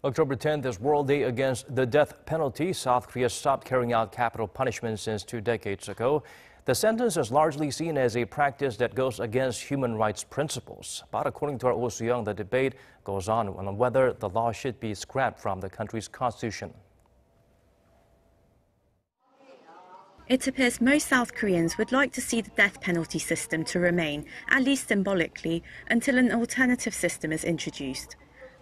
October 10th is World Day Against the Death Penalty. South Korea stopped carrying out capital punishment since 2 decades ago. The sentence is largely seen as a practice that goes against human rights principles. But according to our Oh Soo-young, the debate goes on whether the law should be scrapped from the country's constitution. It appears most South Koreans would like to see the death penalty system to remain, at least symbolically, until an alternative system is introduced.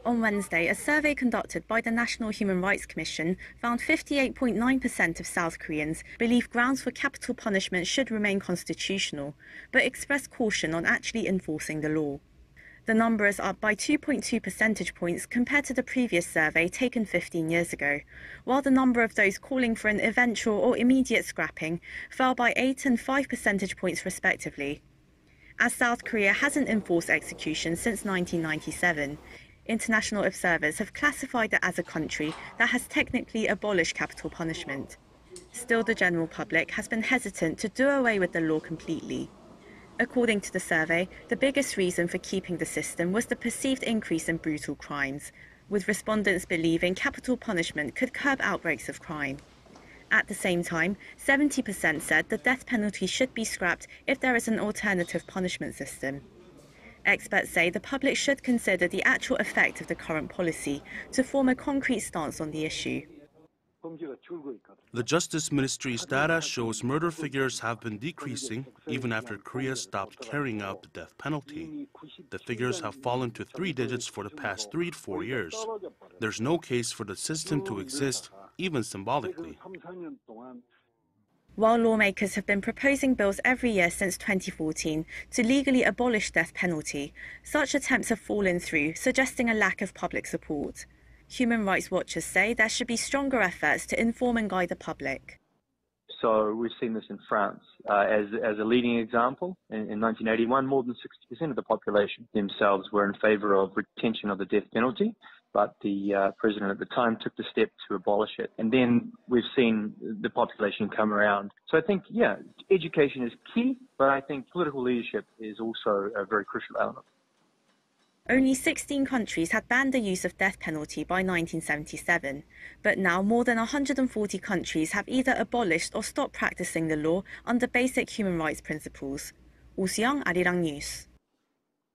On Wednesday, a survey conducted by the National Human Rights Commission found 58.9% of South Koreans believe grounds for capital punishment should remain constitutional, but expressed caution on actually enforcing the law. The number is up by 2.2 percentage points compared to the previous survey taken 15 years ago, while the number of those calling for an eventual or immediate scrapping fell by 8 and 5 percentage points respectively. As South Korea hasn't enforced execution since 1997, international observers have classified it as a country that has technically abolished capital punishment. Still, the general public has been hesitant to do away with the law completely. According to the survey, the biggest reason for keeping the system was the perceived increase in brutal crimes, with respondents believing capital punishment could curb outbreaks of crime. At the same time, 70% said the death penalty should be scrapped if there is an alternative punishment system. Experts say the public should consider the actual effect of the current policy to form a concrete stance on the issue. The Justice Ministry's data shows murder figures have been decreasing even after Korea stopped carrying out the death penalty. The figures have fallen to 3 digits for the past 3 to 4 years. There's no case for the system to exist, even symbolically. While lawmakers have been proposing bills every year since 2014 to legally abolish death penalty, such attempts have fallen through, suggesting a lack of public support. Human rights watchers say there should be stronger efforts to inform and guide the public. So we've seen this in France as a leading example. In 1981, more than 60% of the population themselves were in favour of retention of the death penalty, but the president at the time took the step to abolish it. And then we've seen the population come around. So I think, yeah, education is key, but I think political leadership is also a very crucial element. Only 16 countries had banned the use of death penalty by 1977, but now more than 140 countries have either abolished or stopped practicing the law under basic human rights principles. Oh Soo-young, Arirang News.